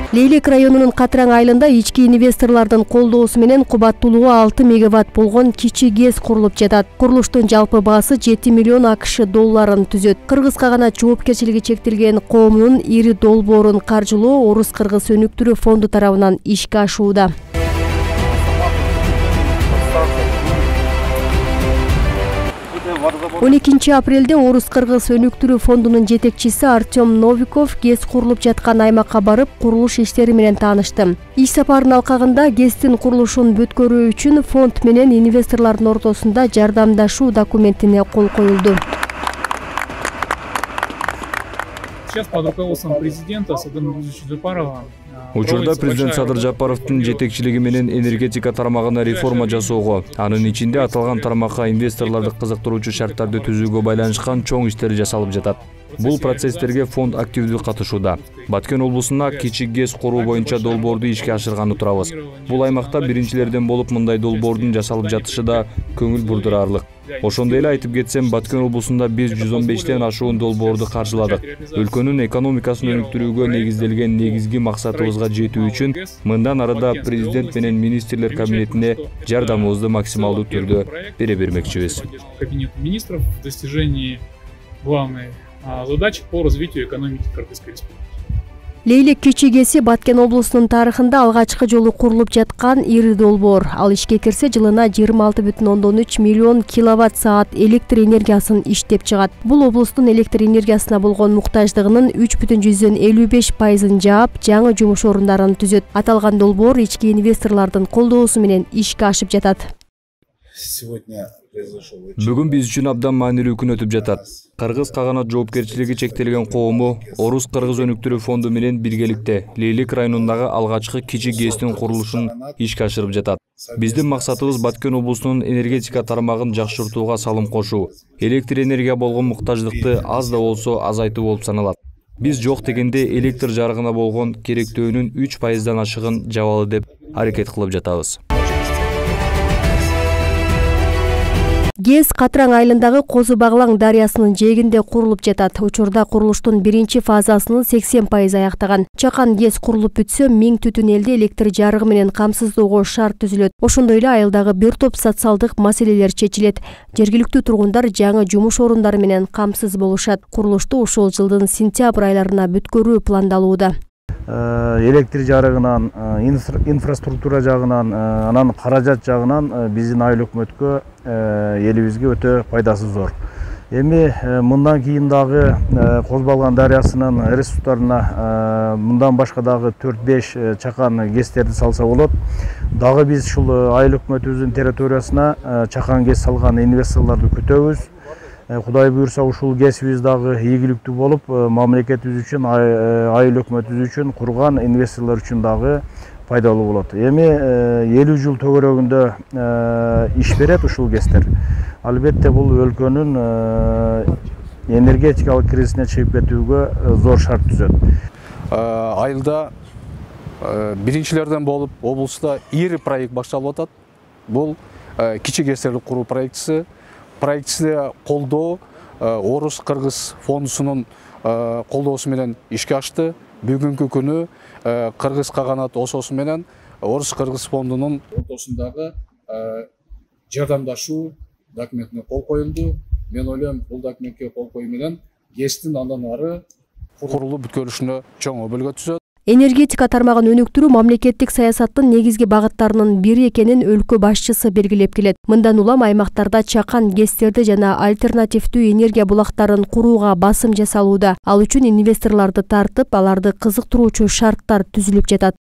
Лейлек районунун Катраң айылында ички инвесторлордун колдоосу менен кубаттуулугу 6 мегаватт болгон кичи ГЭС курулуп жатат. Курулуштун жалпы баасы 7 миллион АКШ долларын түзөт. Кыргыз каганат жоопкерчилиги чектелген коомунун ири долбоорун каржылоо Орус-Кыргыз өнүктүрүү фонду тарабынан ишке ашууда. 12 апрелде Орус-Кыргыз өнүктүрүү фондунун жетекчиси Артем Новиков ГЭС курулуп жаткан аймакка барып, курулуш иштери менен таанышты. Иш сапарынын алкагында ГЭСтин курулушун бүткөрүү үчүн фонд менен инвесторлордун ортосунда жардамдашуу документине кол коюлду. Сейчас под руководством президента Садыра Жапарова Учурда президент Садыр Жапаровдун жетекчилиги менен энергетика тармагына реформа жасоого, анын ичинде аталган тармакка инвесторлорду кызыктыруучу шарттарды түзүүгө байланышкан чоң иштер жасалып жатат. Бул процесстерге фонд активдүү катышууда. Баткен облусуна кичи ГЭС куруу боюнча долбоорду ишке ашырганы турабыз. Бул аймакта биринчилерден болуп мындай долбоордун жасалып жатышы да көңүл бурдурарлык. Ошондой эле айтып кетсем, Баткен облусунда биз 115тен ашуун долбоорду каржыладык. Өлкөнүн экономикасын өнүктүрүүгө негизделген негизги максатыбызга жетүү үчүн мындан арада президент менен министрлер кабинетине жардамыбызды максималдуу түрдө бере бермекчибиз. Кабинет министров в достижении главной задачи по развитию экономики Кыргызской республики. Лейлек кичи ГЭСи Баткен облусунун тарыхында алгачкы жолу курулуп жаткан ири долбоор. Ал ишке кирсе жылына 26,3 миллион киловатт саат электр энергиясын иштеп чыгат. Бул облустун электр энергиясына болгон муктаждыгынын 3,55%ын жаап, жаңы жумуш орундарын түзөт. Аталган долбоор ички инвесторлордун колдоосу менен ишке ашып жатат. Бүгүн биз үчүн абдан маанилүү күн өтүп жатат. Кыргыз каганат жоопкерчилиги чектелген коому Орус-Кыргыз өнүктүрүү фонду менен биргеликте Лейлек районундагы алгачкы кичи ГЭСтин курулушун ишке ашырып жатат. Биздин максатыбыз Баткен облусунун энергетика тармагын жакшыртууга салым кошуу, электр энергия болгон муктаждыкты аз да болсо азайтуу болуп саналат. Биз жок дегенде электр жарыгына болгон керектөөнүн 3%дан ашыгын жабалы деп аракет кылып жатабыз. ГЭС Катраң айылындагы Козу Баглаң дарыясынын жээгинде курулуп жатат. Учурда курулуштун биринчи фазасынын 80% аяктаган. Чакан ГЭС курулуп бүтсө, 1000 түтүн элди электр жарыгы менен камсыздоого шарт түзүлөт. Ошондой эле айылдагы бир топ социалдык маселелер чечилет. Жергиликтүү тургундар жаңы жумуш орундары менен камсыз болушат. Курулушту ушул жылдын сентябрь айларына бүткөрүү пландалууда. Электр жарыгынан, инфраструктура жагынан, анан каражат жагынан биздин айыл өкмөткө, элибизге өтө пайдасы зор. Эми мындан кийин дагы Козу Баглаң дарыясынын ресурстарына мындан башка дагы 4-5 чакан ГЭСтерди салса болот. Дагы биз ушул айыл өкмөтүбүздүн территориясына чакан ГЭС салган инвесторлорду күтөбүз. Кудай буйрса ушул ГЭСибиз дагы ийгиликтүү болуп, мамлекетибиз үчүн, айыл өкмөтүбүз үчүн, курган инвесторлор үчүн дагы пайдалуу болот. Эми 50 жыл төгөрөгүндө иш берет ушул ГЭСтер. Албетте бул өлкөнүн энергетикалык кризисине чыгып кетүүгө зор шарт түзөт. Айылда биринчилерден болуп, облуста ири проект башталып атат. Бул кичи ГЭСтерди куруу проектиси. Проектисине колдоо Орус-Кыргыз фондусунун колдоосу менен ишке ашты. Бүгүнкү күнү Кыргыз каганат ОСОсу менен Орус-Кыргыз фондунун ортосундагы жардамдашуу документине кол коюлду. Мен ойлойм, бул документке кол коюу менен ГЭСтин андан ары курулуп бүткөрүшүнө чоң өбөлгө түзөт. Энергетика тармагын өнүктүрүү мамлекеттик саясаттын негизги багыттарынын бири экенин өлкө башчысы белгилеп келет. Мындан улам аймактарда чакан ГЭСтерди жана альтернативдүү энергия булактарын курууга басым жасалууда. Ал үчүн инвесторлорду тартып, аларды кызыктыруучу шарттар түзүлүп жатат.